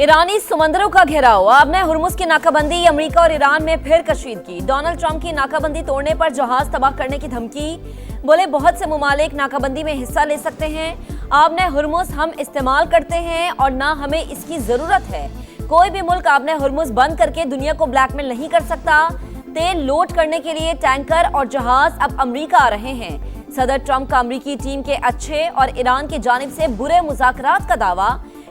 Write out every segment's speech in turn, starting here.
ईरानी समंदरों का घेराव, आपने हुर्मुज की नाकाबंदी, अमेरिका और ईरान में फिर कशीदगी। डोनाल्ड ट्रंप की नाकाबंदी तोड़ने पर जहाज तबाह करने की धमकी, बोले बहुत से मुमालिक नाकाबंदी में हिस्सा ले सकते हैं। आपने हुर्मुज हम इस्तेमाल करते हैं और ना हमें इसकी जरूरत है। कोई भी मुल्क आपने हुर्मुज बंद करके दुनिया को ब्लैकमेल नहीं कर सकता। तेल लोड करने के लिए टैंकर और जहाज अब अमेरिका आ रहे हैं। सदर ट्रंप का अमेरिकी टीम के अच्छे और ईरान की जानिब से बुरे मुज़ाकरात का दावा,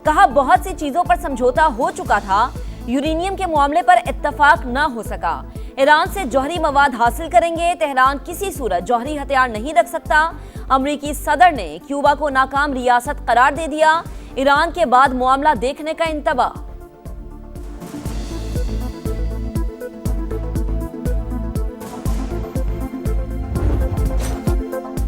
कहा बहुत सी चीजों पर समझौता हो चुका था, यूरेनियम के मामले पर इत्तफाक न हो सका। ईरान से जौहरी मवाद हासिल करेंगे, तेहरान किसी सूरत जौहरी हथियार नहीं रख सकता। अमेरिकी सदर ने क्यूबा को नाकाम रियासत करार दे दिया। ईरान के बाद मामला देखने का इंतबा।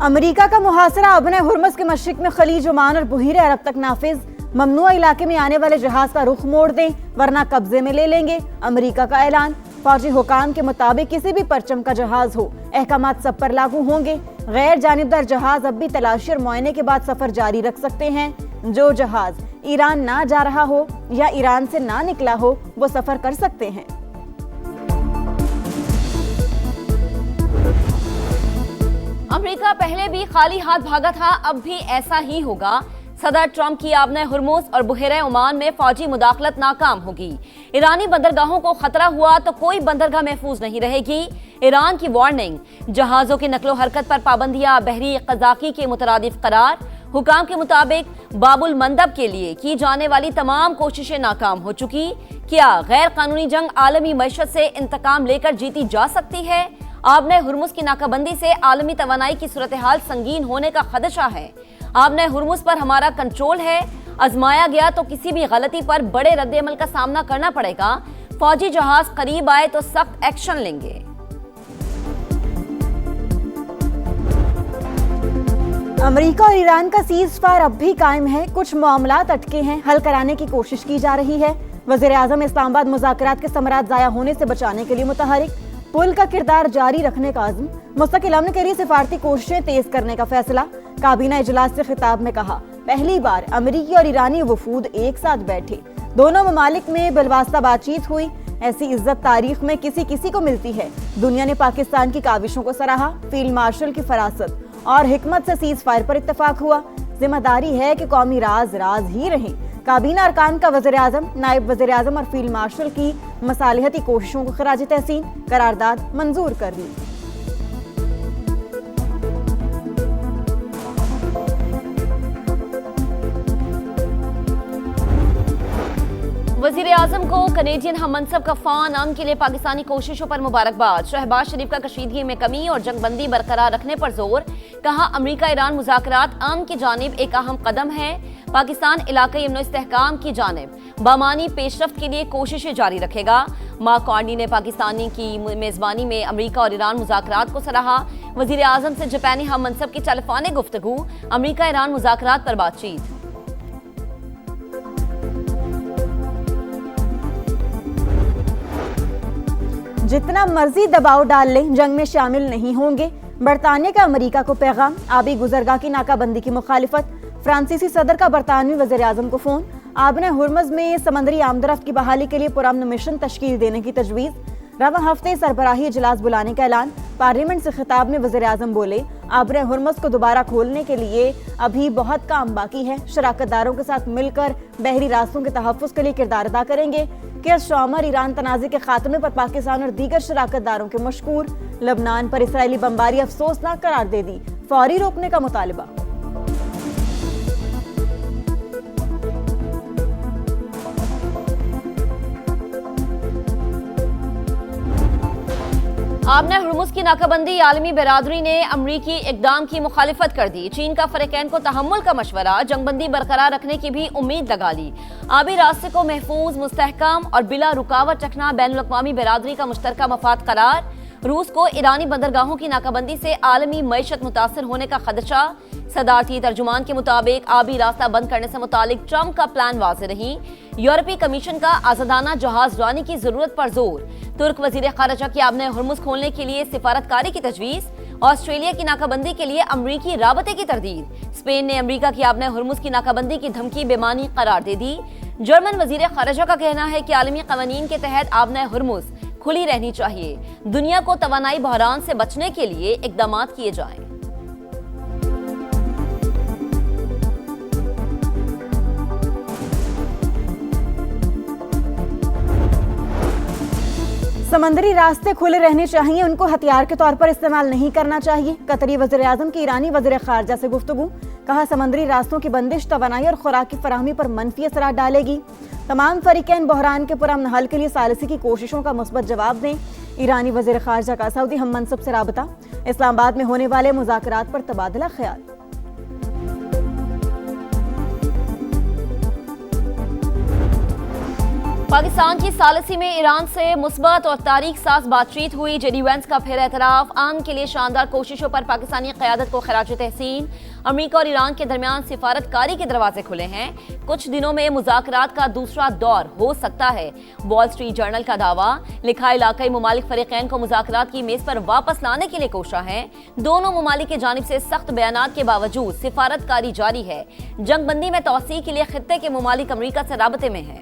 अमेरिका का मुहासरा अपने हुर्मुज के मशरिक में खलीज ओमान और बुहीरे अरब तक नाफिज। ममनुआ इलाके में आने वाले जहाज का रुख मोड़ दें वरना कब्जे में ले लेंगे, अमेरिका का ऐलान। फौजी हुकाम के मुताबिक किसी भी परचम का जहाज हो, अहकामात सब पर लागू होंगे। गैर जानिबदार जहाज अब भी तलाशी और मुआयने के बाद सफर जारी रख सकते हैं। जो जहाज ईरान ना जा रहा हो या ईरान से ना निकला हो, वो सफर कर सकते हैं। अमेरिका पहले भी खाली हाथ भागा था, अब भी ऐसा ही होगा। सदर ट्रंप की आपने हुर्मुज और बुहेरे ओमान में फौजी मुदाखलत नाकाम होगी। ईरानी बंदरगाहों को खतरा हुआ तो कोई बंदरगाह महफूज नहीं रहेगी। ईरान की वार्निंग, जहाजों की नकलो हरकत पर पाबंदियां बहरी कज़ाकी के मुतरादिफ करार। हुकाम के मुताबिक बाबुल मंदब के लिए की जाने वाली तमाम कोशिशें नाकाम हो चुकी। क्या गैर कानूनी जंग आलमी मईशत से इंतकाम लेकर जीती जा सकती है? आपने हुर्मुज की नाकाबंदी से आलमी तवानाई की सूरत हाल संगीन होने का खदशा है। आपने हुर्मुज पर हमारा कंट्रोल है, आजमाया गया तो किसी भी गलती पर बड़े रद्द-ए-अमल का सामना करना पड़ेगा। फौजी जहाज करीब आए तो सख्त एक्शन लेंगे। अमेरिका और ईरान का सीज फायर अब भी कायम है, कुछ मामलात अटके हैं, हल कराने की कोशिश की जा रही है। वज़ीर आज़म इस्लामाबाद मुज़ाकरात के समरात ज़ाया होने से बचाने के लिए मुतहरिक, पुल का किरदार जारी रखने का अज़्म, मुस्तकिल अमन के लिए सिफारती कोशिशें तेज करने का फैसला। काबीना इजलास से खिताब में कहा, पहली बार अमेरिकी और ईरानी वफूद एक साथ बैठे, दोनों ममालिक में बिलवास्ता बातचीत हुई। ऐसी इज्जत तारीख में किसी किसी को मिलती है। दुनिया ने पाकिस्तान की काविशों को सराहा। फील्ड मार्शल की फरासत और हिकमत से सीज फायर पर इत्तफाक हुआ। जिम्मेदारी है कि कौमी राज राज ही रहे। काबीना अरकान का वज़ीर आज़म, नायब वज़ीर आज़म और फील्ड मार्शल की मसालिहती कोशिशों को खराज तहसीन, करारदाद मंजूर कर दी। वज़ीर आज़म को कनेडियन हम मनसब गफ्फार अमन के लिए पाकिस्तानी कोशिशों पर मुबारकबाद। शहबाज शरीफ का कशीदगी में कमी और जंगबंदी बरकरार रखने पर जोर, कहा अमेरिका ईरान मुज़ाकरात अमन की जानिब एक अहम कदम है। पाकिस्तान इलाक़ाई अमन इस्तेहकाम की जानिब बामानी पेशरफ्त के लिए कोशिशें जारी रखेगा। मार्क कार्नी ने पाकिस्तानी की मेज़बानी में अमेरिका और ईरान मुज़ाकरात को सराहा। वज़ीर आज़म से जापानी हम मनसब की टेलीफोनिक गुफ्तगू, अमेरिका ईरान मुज़ाकरात पर बातचीत। जितना मर्जी दबाव डाल लें, जंग में शामिल नहीं होंगे। बरतानिया का अमेरिका को पैगाम, आबी गुजरगाह की नाकाबंदी की मुखालिफत। फ्रांसीसी सदर का बरतानवी वज़ीर आज़म को फोन। आपने हुर्मुज में समंदरी आमदरफ्त की बहाली के लिए पुरअमन मिशन तश्कील देने की तजवीज़। रवा हफ्ते सरबराही इजलास बुलाने का ऐलान। पार्लियामेंट से खिताब में वज़ीर आज़म बोले, आपने हुर्मुज को दोबारा खोलने के लिए अभी बहुत काम बाकी है। शराकतदारों के साथ मिलकर बहरी रास्तों के तहफ़्फ़ुज़ के लिए किरदार अदा करेंगे। कि शौमर ईरान तनाज़े के खात्मे पर पाकिस्तान और दीगर शराकतदारों के मशकूर। लबनान पर इसराइली बमबारी अफसोसनाक करार दे दी, फौरी रोकने का मुतालबा। आपने हुर्मुज की नाकाबंदी, आलमी बिरादरी ने अमरीकी इकदाम की मुखालिफत कर दी। चीन का फरीकैन को तहम्मुल का मशवरा, जंगबंदी बरकरार रखने की भी उम्मीद लगा ली। आबी रास्ते को महफूज, मुस्तहकम और बिला रुकावट रखना बैनुल अक़वामी बिरादरी का मुश्तरका मफाद करार। रूस को ईरानी बंदरगाहों की नाकाबंदी से आलमी मईशत मुतासर होने का खदशा। सदारती तर्जुमान के मुताबिक आबी रास्ता बंद करने से मुतालिक ट्रंप का प्लान वाज़ेह नहीं। यूरोपीय कमीशन का आजादाना जहाज रानी की जरूरत पर जोर। तुर्क वजीर खारजा की आबने हुर्मुज खोलने के लिए सिफारतकारी की तजवीज़। ऑस्ट्रेलिया की नाकाबंदी के लिए अमरीकी राबते की तरदीद। स्पेन ने अमरीका की आबने हुर्मुज की नाकाबंदी की धमकी बेमानी करार दे दी। जर्मन वजीर खारजा का कहना है कि आलमी कवानीन के तहत आबने हुर्मुज खुली रहनी चाहिए। दुनिया को तवानाई बहरान से बचने के लिए इकदाम किए जाएं। समंदरी रास्ते खुले रहने चाहिए, उनको हथियार के तौर पर इस्तेमाल नहीं करना चाहिए। कतरी वज़ीर आज़म की ईरानी वज़ीर ख़ारजा से गुफ्तगू। कहा, समंदरी रास्तों की बंदिश तवानाई और खुराक की फराहमी पर मनफी असरात डालेगी। तमाम फरीकैन बहरान के पुरअमन हल के लिए सालिसी की कोशिशों का मुस्बत जवाब दें। ईरानी वज़ीर ख़ारजा का सऊदी हम मनसब से राबता। इस्लामाबाद में होने वाले मुज़ाकरात पर तबादला ख्याल। पाकिस्तान की सालिसी में ईरान से मुस्बत और तारीख साज बातचीत हुई। जेडी वेंस का फिर एतराफ। आम के लिए शानदार कोशिशों पर पाकिस्तानी क़यादत को खराज तहसीन। अमरीका और ईरान के दरमियान सिफारतकारी के दरवाजे खुले हैं। कुछ दिनों में मुज़ाकरात का दूसरा दौर हो सकता है। वॉल स्ट्रीट जर्नल का दावा। लिखा, इलाकाई मुमालिक फरीकैन को मुज़ाकरात की मेज पर वापस लाने के लिए कोशा है। दोनों मुमालिक की जानिब से सख्त बयानात के बावजूद सिफारतकारी जारी है। जंगबंदी में तौसीई के लिए खित्ते के मुमालिक अमरीका से राबते में है।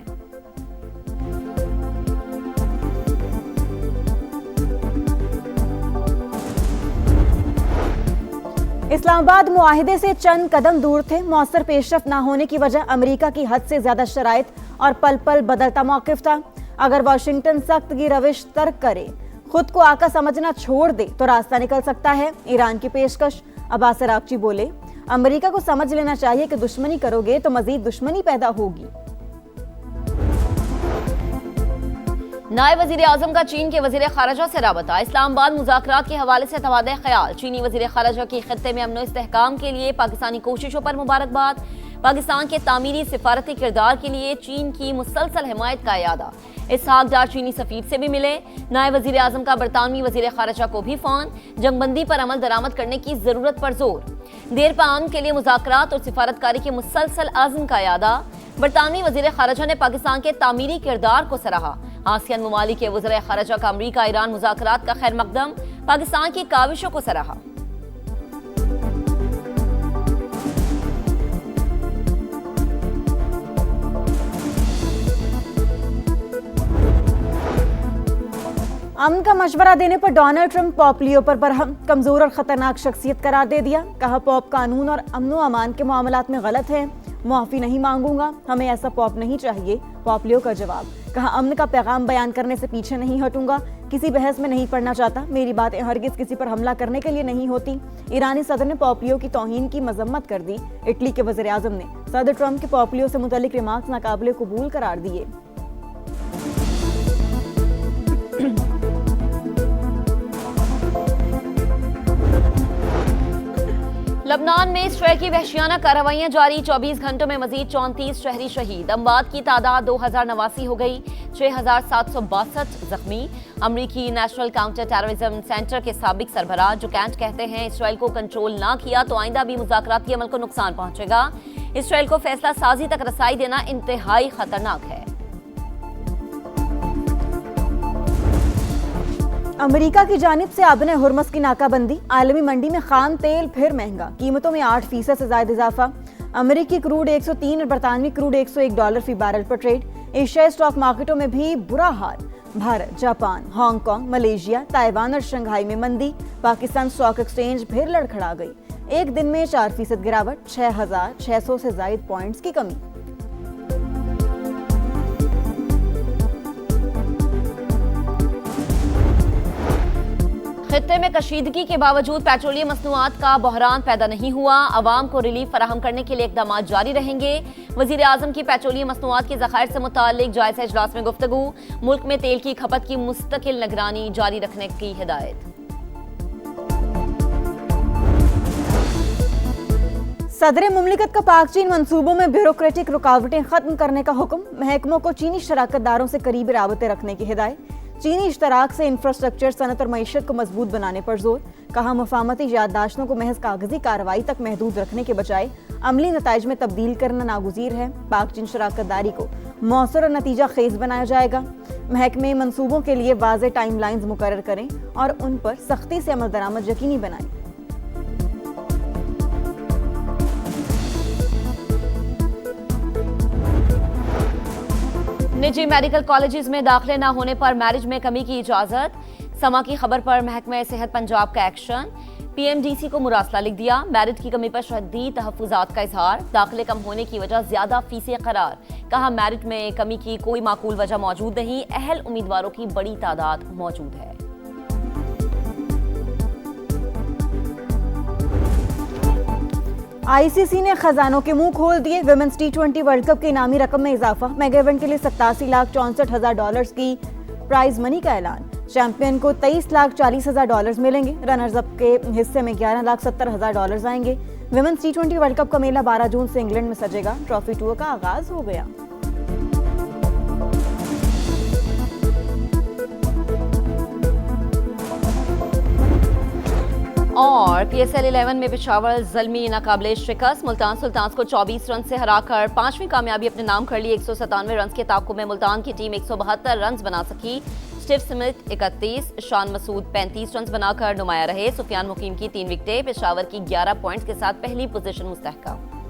इस्लामाबाद मुआहिदे से चंद कदम दूर थे। मौसर पेशरफ न होने की वजह अमेरिका की हद से ज्यादा शराइत और पल पल बदलता मौक़िफ़ था। अगर वाशिंगटन सख्त की रविश तर्क करे, खुद को आका समझना छोड़ दे तो रास्ता निकल सकता है। ईरान की पेशकश। अब्बास अरागची बोले, अमेरिका को समझ लेना चाहिए कि दुश्मनी करोगे तो मजीद दुश्मनी पैदा होगी। नायब वजीर आजम का चीन के वजीर खारजा से राबता। इस्लामाबाद मुज़ाकरात के हवाले से तबादला ख्याल। चीनी वजीर खारजा की खित्ते में अमन व इस्तेहकाम के लिए पाकिस्तानी कोशिशों पर मुबारकबाद। पाकिस्तान के तामीरी सिफारती किरदार के लिए चीन की मुसलसल हिमायत का इयादा। इसहाक डार चीनी सफीर से भी मिले। नायब वजीर आजम का बरतानवी वजीर खारजा को भी फोन। जंगबंदी पर अमल दरामद करने की जरूरत पर जोर। देर पाम के लिए मुज़ाकरात और सिफारतकारी के मुसलसल आज़म का इयादा। बरतानवी वजीर खारजा ने पाकिस्तान के तामीरी किरदार को सराहा। आसियान ममालिक के वज़ीर खारजा का अमरीका ईरान मुज़ाकरात का खैर मकदम। पाकिस्तान की काविशों को सराहा। अमन का मशवरा देने पर डोनाल्ड ट्रंप पॉप लियो पर बरहम। कमजोर और खतरनाक शख्सियत करार दे दिया। कहा, पॉप कानून और अमन व अमान के मामलात में गलत है। मुआफ़ी नहीं मांगूंगा, हमें ऐसा पॉप नहीं चाहिए। पॉप लियो का जवाब। कहा, अमन का पैगाम बयान करने से पीछे नहीं हटूंगा। किसी बहस में नहीं पड़ना चाहता। मेरी बातें हरगिज किसी पर हमला करने के लिए नहीं होती। ईरानी सदर ने पॉप लियो की तौहीन की मजम्मत कर दी। इटली के वज़ीर आज़म ने सदर ट्रंप के पॉप लियो से मुतल्लिक रिमार्क्स नाकाबिले कबूल करार दिए। लबनान में इसराइल की वहशियाना कार्रवाइयां जारी। 24 घंटों में मजीद 34 शहरी शहीद। अमवात की तादाद 2089 हो गई। 6762 जख्मी। अमरीकी नेशनल काउंटर टेररिज्म सेंटर के साबिक सरबराह जो कैंट कहते हैं, इसराइल को कंट्रोल ना किया तो आइंदा भी मुज़ाकराती अमल को नुकसान पहुंचेगा। इसराइल को फैसला साजी तक रसाई देना इंतहाई खतरनाक है। अमेरिका की जानिब से आबने हुर्मुज़ की नाकाबंदी। आलमी मंडी में खाम तेल फिर महंगा। कीमतों में 8% से ज्यादा इजाफा। अमेरिकी क्रूड 103 और बरतानवी क्रूड $101 फी बैरल पर ट्रेड। एशियाई स्टॉक मार्केटों में भी बुरा हाल। Bharat, Japan, Hong Kong, Malaysia, Taiwan और शंघाई में मंदी। पाकिस्तान स्टॉक एक्सचेंज फिर लड़खड़ा गई। एक दिन में 4% गिरावट। 6600 से ज्यादा पॉइंट्स की कमी। खित्ते में कशीदगी के बावजूद पेट्रोलियम मसनूआत का बहरान पैदा नहीं हुआ। अवाम को रिलीफ फराहम करने के लिए इकदाम जारी रहेंगे। वजीर आजम की पेट्रोलियम मसनूआत के ज़खायर से मुताल्लिक जायज़ा इजलास में गुफ्तगू। मुल्क में तेल की खपत की मुस्तकिल निगरानी जारी रखने की हिदायत। सदर मुमलिकत का पाक चीन मंसूबों में ब्यूरोक्रेटिक रुकावटें खत्म करने का हुक्म। महकमों को चीनी शराकतदारों से करीबी राबते रखने की हिदायत। चीनी इश्तराक से इंफ्रास्ट्रक्चर, सनत और मईशत को मजबूत बनाने पर जोर। कहा मुफाहमती याददाश्तों को महज कागजी कार्रवाई तक महदूद रखने के बजाय अमली नताइज में तब्दील करना नागुज़ीर है। पाक चीन शराकतदारी को मौसर और नतीजा खेज बनाया जाएगा। महकमे मंसूबों के लिए वाज़े टाइमलाइंस मुकर्रर करें और उन पर सख्ती से अमल दरामद यकीनी बनाएं। निजी मेडिकल कॉलेजेस में दाखिले न होने पर मैरिज में कमी की इजाजत। समा की खबर पर महकमा सेहत पंजाब का एक्शन। पीएमडीसी को मुरासला लिख दिया। मैरिट की कमी पर शदीद तहफ़्फ़ुज़ात का इजहार। दाखिले कम होने की वजह ज्यादा फीसें करार। कहा मैरिट में कमी की कोई माकूल वजह मौजूद नहीं। अहल उम्मीदवारों की बड़ी तादाद मौजूद है। आईसीसी ने खजानों के मुंह खोल दिए। विमेंस टी20 वर्ल्ड कप के इनामी रकम में इजाफा। मेगा इवेंट के लिए $87,64,000 की प्राइज मनी का ऐलान। चैंपियन को $23,40,000 मिलेंगे। रनर्स अप के हिस्से में $11,70,000 आएंगे। विमेंस टी20 वर्ल्ड कप का मेला 12 जून से इंग्लैंड में सजेगा। ट्रॉफी टूर का आगाज हो गया। और PSL 11 में पेशावर ज़ल्मी नाकाबिले शिकस्त। मुल्तान सुल्तान्स को 24 रन से हराकर 5वीं कामयाबी अपने नाम कर ली। 197 रन के ताक़ुब में मुल्तान की टीम 172 रन बना सकी। Steve Smith 31, Shan Masood 35 run बनाकर नुमाया रहे। सुफियान मुकीम की 3 विकेटें। पेशावर की 11 पॉइंट्स के साथ पहली पोजीशन मुस्तहकम।